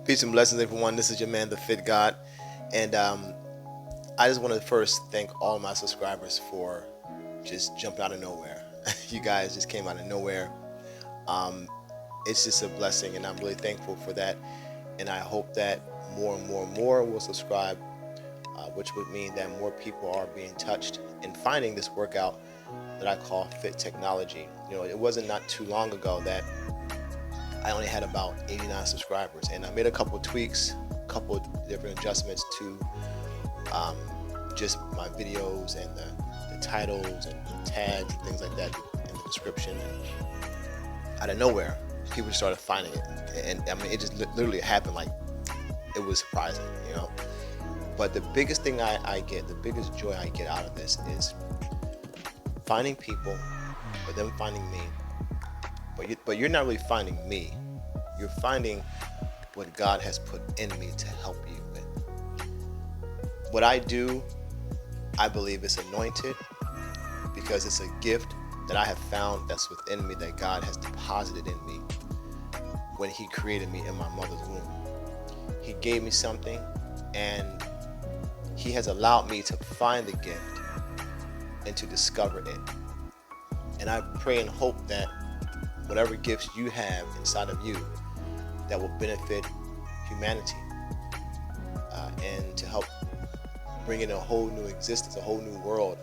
Peace and blessings, everyone. This is your man, the Fit God, and I just want to first thank all my subscribers for just jumping out of nowhere. You guys just came out of nowhere. Um, it's just a blessing, and I'm really thankful for that. And I hope that more and more and more will subscribe, which would mean that more people are being touched and finding this workout that I call FITT technology. You know, it wasn't not too long ago that I only had about 89 subscribers, and I made a couple tweaks, a couple different adjustments to just my videos and the titles and the tags and things like that in the description. And out of nowhere, people started finding it, and I mean, it just literally happened. Like, it was surprising, you know. But the biggest thing I get, the biggest joy I get out of this is finding people, or them finding me. But you're not really finding me. You're finding what God has put in me to help you with. What I do, I believe is anointed because it's a gift that I have found that's within me, that God has deposited in me when He created me in my mother's womb. He gave me something, and He has allowed me to find the gift and to discover it. And I pray and hope that whatever gifts you have inside of you that will benefit humanity, and to help bring in a whole new existence, a whole new world.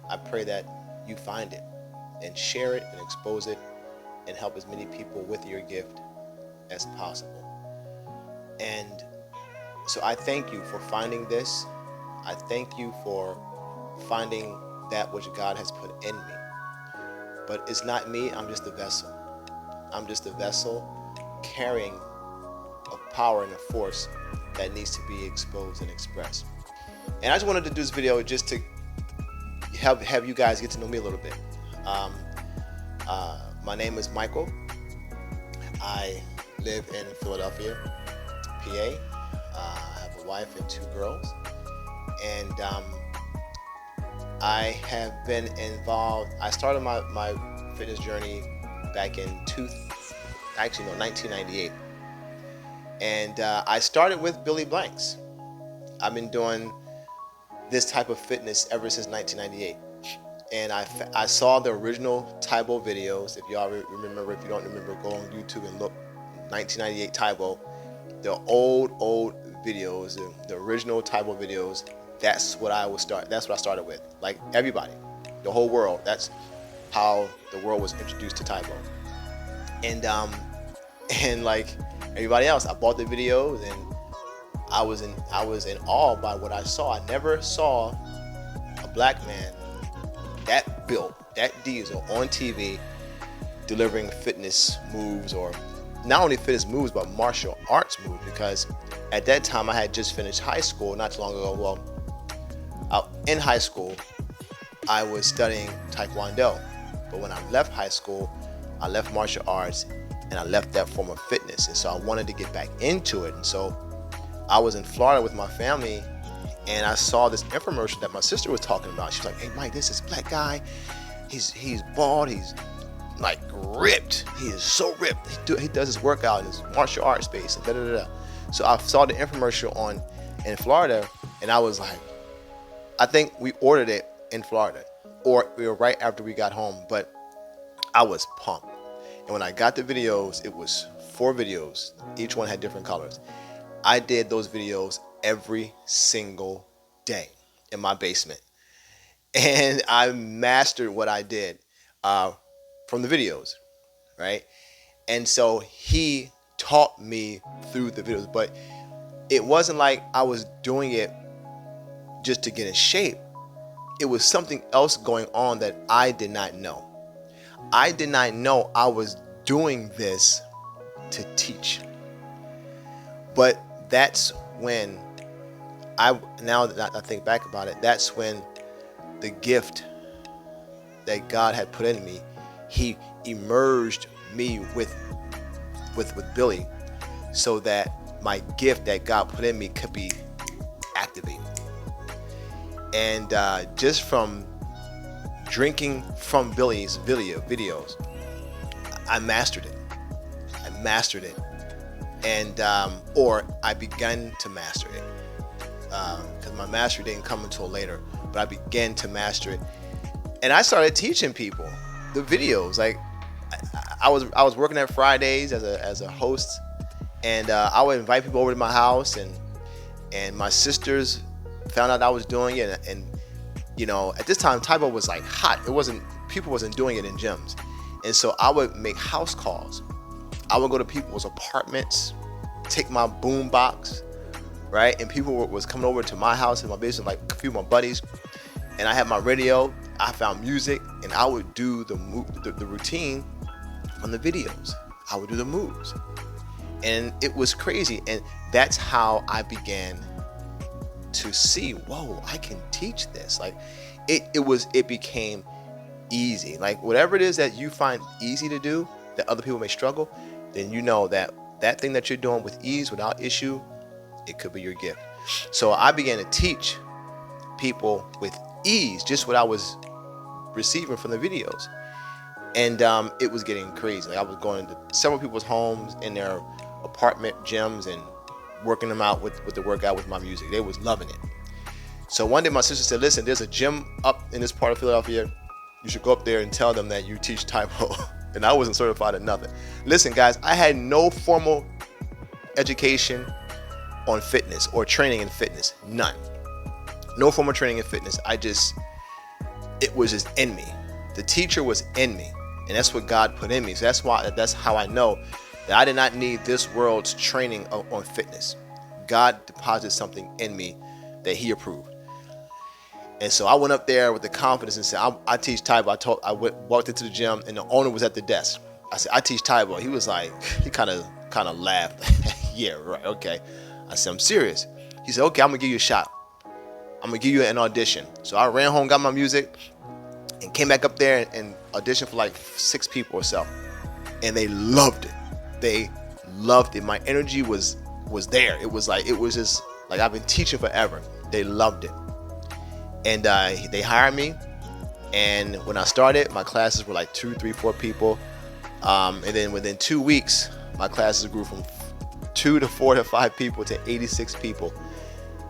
I pray that you find it and share it and expose it and help as many people with your gift as possible. And so I thank you for finding this. I thank you for finding that which God has put in me. But it's not me, I'm just a vessel. I'm just a vessel carrying a power and a force that needs to be exposed and expressed. And I just wanted to do this video just to have you guys get to know me a little bit. My name is Michael. I live in Philadelphia, PA. I have a wife and 2 girls. And I have been involved. I started my fitness journey back in 1998, and I started with Billy Blanks. I've been doing this type of fitness ever since 1998, and I saw the original Tybo videos. If y'all remember, if you don't remember, go on YouTube and look 1998 Tybo, the old videos, the original Tybo videos. That's what I started with. Like everybody, the whole world. That's how the world was introduced to Tybo. And like everybody else, I bought the videos, and I was in awe by what I saw. I never saw a black man that built, that diesel on TV delivering fitness moves, or not only fitness moves but martial arts moves, because at that time I had just finished high school not too long ago. Well, in high school, I was studying Taekwondo, but when I left high school, I left martial arts and I left that form of fitness, and so I wanted to get back into it. And so I was in Florida with my family, and I saw this infomercial that my sister was talking about. She's like, "Hey Mike, this is black guy. He's bald. He's like ripped. He is so ripped. He does his workout in his martial arts space." And da da da. So I saw the infomercial in Florida, and I was like, I think we ordered it in Florida, or we were right after we got home, but I was pumped. And when I got the videos, it was 4 videos. Each one had different colors. I did those videos every single day in my basement. And I mastered what I did from the videos, right? And so he taught me through the videos, but it wasn't like I was doing it just to get in shape. It was something else going on that I did not know. I did not know I was doing this to teach. But that's when now that I think back about it, that's when the gift that God had put in me, He emerged me with Billy, so that my gift that God put in me could be activated. And just from drinking from Billy's videos, I mastered it. and or I began to master it, because my mastery didn't come until later, but I began to master it, and I started teaching people the videos. Like I was working at Fridays as a host, and I would invite people over to my house, and my sisters found out I was doing it, and you know, at this time Taekwondo was like hot. People wasn't doing it in gyms, and so I would make house calls. I would go to people's apartments, take my boom box, right? And people was coming over to my house in my basement, like a few of my buddies, and I had my radio. I found music, and I would do the routine on the videos. I would do the moves, and it was crazy. And that's how I began to see, whoa, I can teach this. Like it became easy. Like whatever it is that you find easy to do that other people may struggle, then you know that that thing that you're doing with ease, without issue, it could be your gift. So I began to teach people with ease, just what I was receiving from the videos. And it was getting crazy. Like I was going to several people's homes in their apartment gyms and working them out with the workout with my music. They was loving it. So one day my sister said, listen, there's a gym up in this part of Philadelphia. You should go up there and tell them that you teach Taekwondo. And I wasn't certified in nothing. Listen, guys, I had no formal education on fitness or training in fitness. None. No formal training in fitness. It was just in me. The teacher was in me. And that's what God put in me. So that's how I know that I did not need this world's training on fitness. God deposited something in me that He approved. And so I went up there with the confidence and said, I teach Taekwondo. I walked into the gym, and the owner was at the desk. I said, I teach Taekwondo. He was like, he kind of laughed. Yeah, right, okay. I said, I'm serious. He said, okay, I'm going to give you a shot. I'm going to give you an audition. So I ran home, got my music, and came back up there and auditioned for like 6 people or so. And they loved it. They loved it. My energy was there. It was just like I've been teaching forever. They loved it. And they hired me, and when I started, my classes were like 2, 3, 4 people, and then within 2 weeks, my classes grew from 2 to 4 to 5 people to 86 people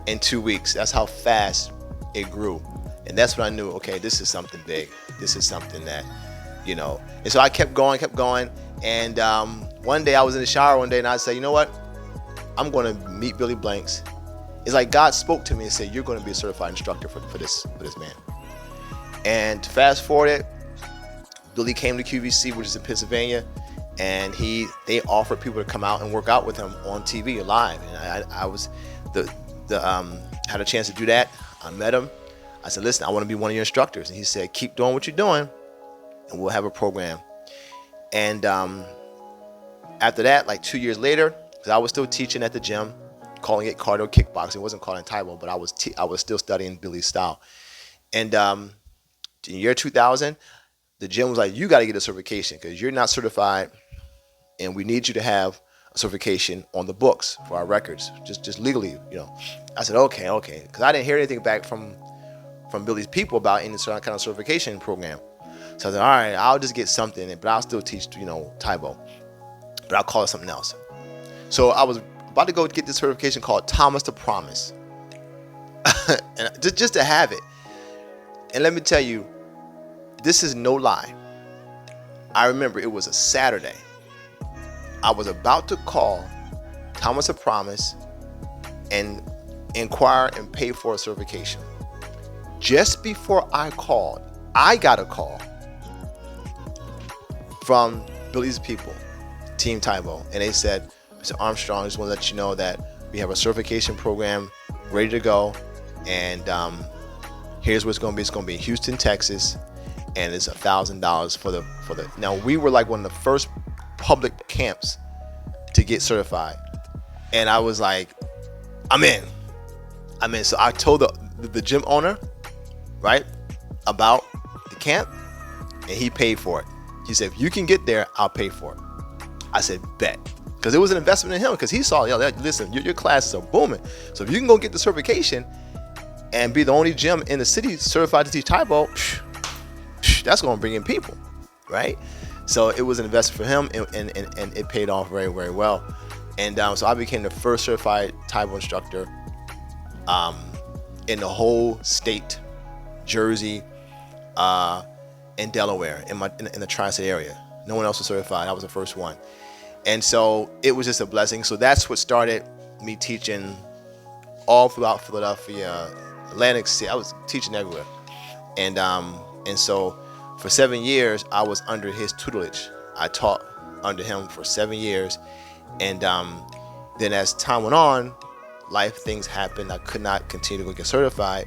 in 2 weeks. That's how fast it grew, and that's when I knew, okay, this is something big. This is something that, you know. And so I kept going, and one day I was in the shower one day, and I said, you know what? I'm going to meet Billy Blanks. It's like God spoke to me and said, you're going to be a certified instructor for this man. And fast forward, Billy came to QVC, which is in Pennsylvania, and they offered people to come out and work out with him on TV live. And I was had a chance to do that. I met him. I said, listen, I want to be one of your instructors. And he said, keep doing what you're doing, and we'll have a program. And after that, like 2 years later, because I was still teaching at the gym, calling it cardio-kickboxing. It wasn't calling Taekwondo, but I was still studying Billy's style. And in the year 2000, the gym was like, you got to get a certification because you're not certified, and we need you to have a certification on the books for our records, just legally, you know. I said, okay, because I didn't hear anything back from Billy's people about any kind of certification program. So I said, all right, I'll just get something, but I'll still teach, you know, Taekwondo, but I'll call it something else. So I was about to go get this certification called Thomas the Promise, and just to have it. And let me tell you, this is no lie. I remember it was a Saturday. I was about to call Thomas the Promise and inquire and pay for a certification. Just before I called, I got a call from Billy's people, Team Taekwondo, and they said, Mr. Armstrong, I just want to let you know that we have a certification program ready to go, and here's what it's going to be. It's going to be in Houston, Texas, and it's $1,000 for the. Now we were like one of the first public camps to get certified, and I was like, I'm in. So I told the gym owner, right, about the camp, and he paid for it. He said, if you can get there, I'll pay for it. I said, bet. Because it was an investment in him, because he saw, listen, your classes are booming. So if you can go get the certification and be the only gym in the city certified to teach Taekwondo, that's going to bring in people, right? So it was an investment for him, and it paid off very, very well. And so I became the first certified Taibo instructor in the whole state, Jersey, and Delaware, in the tri-state area. No one else was certified. I was the first one. And so it was just a blessing. So that's what started me teaching all throughout Philadelphia, Atlantic City. I was teaching everywhere. And so for 7 years, I was under his tutelage. I taught under him for 7 years. And then as time went on, things happened. I could not continue to get certified.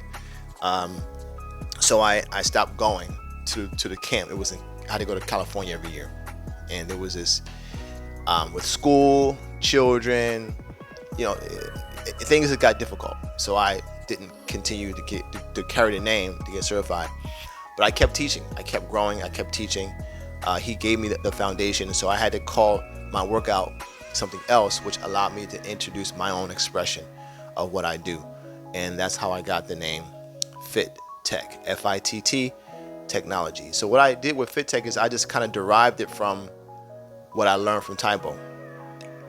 So I stopped going to the camp. I had to go to California every year. And there was this, with school, children, things that got difficult. So I didn't continue to carry the name to get certified. But I kept teaching. I kept growing. I kept teaching. He gave me the foundation. So I had to call my workout something else, which allowed me to introduce my own expression of what I do. And that's how I got the name FITT Tech, FITT technology. So what I did with FITT Tech is I just kind of derived it from what I learned from Taibo,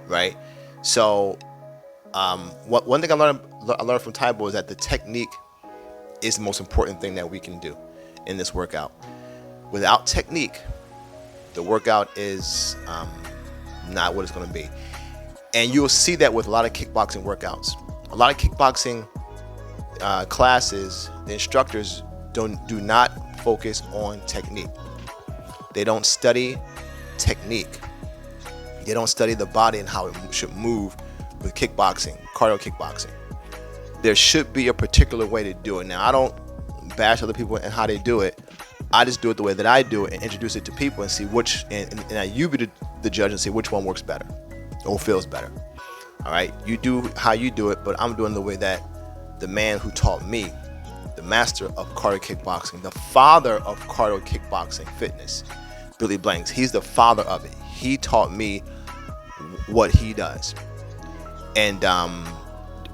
right? So one thing I learned from Taibo is that the technique is the most important thing that we can do in this workout. Without technique, the workout is not what it's going to be. And you'll see that with a lot of kickboxing workouts. A lot of kickboxing classes, the instructors do not focus on technique. They don't study technique. They don't study the body and how it should move with kickboxing, cardio-kickboxing. There should be a particular way to do it. Now, I don't bash other people and how they do it. I just do it the way that I do it and introduce it to people and see and you be the judge and see which one works better or feels better. All right, you do how you do it, but I'm doing the way that the man who taught me, the master of cardio-kickboxing, the father of cardio-kickboxing fitness, Billy Blanks, he's the father of it. He taught me what he does, and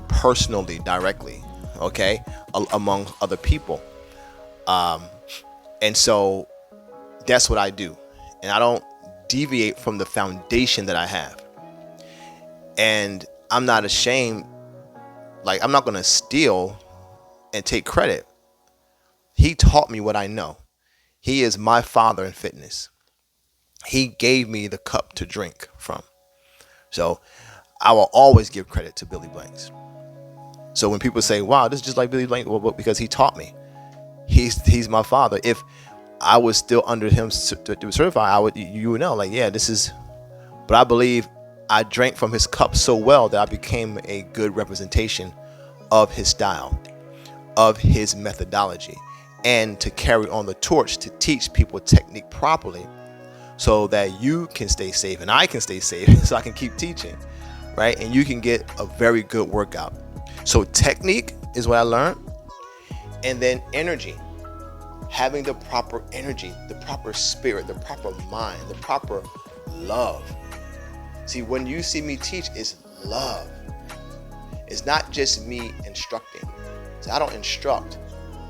personally, directly, okay, among other people. And so that's what I do. And I don't deviate from the foundation that I have. And I'm not ashamed. Like, I'm not going to steal and take credit. He taught me what I know. He is my father in fitness. He gave me the cup to drink from. So I will always give credit to Billy Blanks. So when people say, wow, this is just like Billy Blanks, well, because he taught me. He's my father. If I was still under him to certify, you would know, like, yeah, this is. But I believe I drank from his cup so well that I became a good representation of his style, of his methodology, and to carry on the torch to teach people technique properly, so that you can stay safe and I can stay safe, so I can keep teaching, right? And you can get a very good workout. So technique is what I learned. And then energy, having the proper energy, the proper spirit, the proper mind, the proper love. See, when you see me teach, it's love. It's not just me instructing. So I don't instruct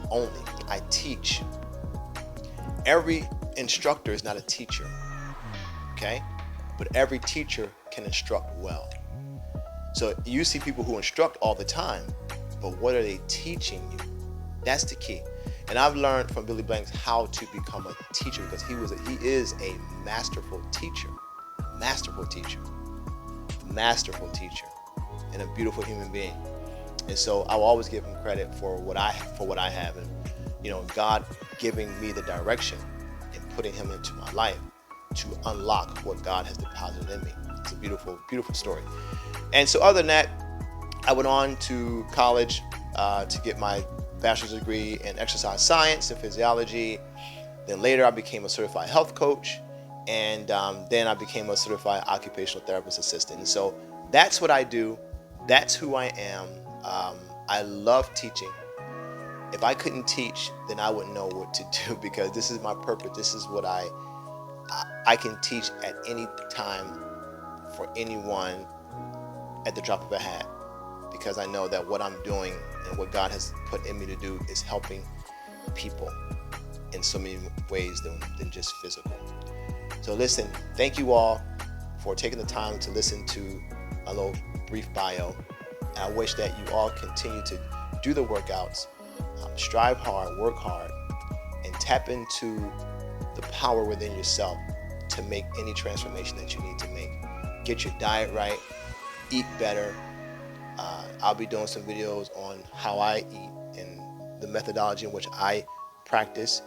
only, I teach. Every instructor is not a teacher, okay? But every teacher can instruct well. So you see people who instruct all the time, but what are they teaching you? That's the key. And I've learned from Billy Blanks how to become a teacher, because he is a masterful teacher, and a beautiful human being. And so I will always give him credit for what I have, and God giving me the direction and putting him into my life to unlock what God has deposited in me. It's a beautiful, beautiful story. And so other than that, I went on to college to get my bachelor's degree in exercise science and physiology. Then later I became a certified health coach, and then I became a certified occupational therapist assistant. And so that's what I do. That's who I am. I love teaching. If I couldn't teach, then I wouldn't know what to do, because this is my purpose. This is what I can teach at any time for anyone at the drop of a hat, because I know that what I'm doing and what God has put in me to do is helping people in so many ways than just physical. So listen, thank you all for taking the time to listen to a little brief bio. And I wish that you all continue to do the workouts, strive hard, work hard, and tap into the power within yourself to make any transformation that you need to make. Get your diet right, eat better. I'll be doing some videos on how I eat and the methodology in which I practice,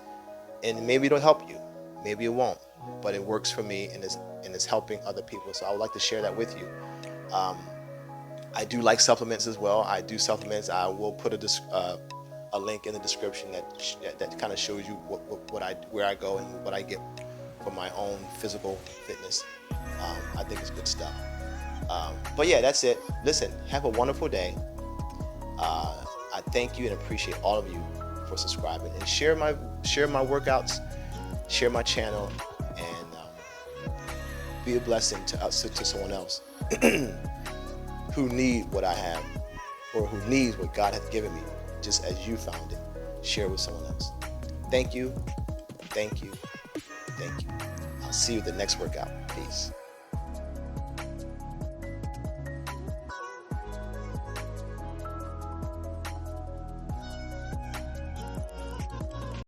and maybe it'll help you, maybe it won't, but it works for me, and it's helping other people. So I would like to share that with you. I do like supplements as well. I do supplements. I will put a link in the description that kind of shows you where I go and what I get for my own physical fitness. I think it's good stuff. But yeah, that's it. Listen, have a wonderful day. I thank you and appreciate all of you for subscribing, and share my workouts, share my channel, and be a blessing to someone else who need what I have, or who needs what God has given me, just as you found it. Share with someone else. Thank you, thank you, thank you. I'll see you at the next workout. Peace.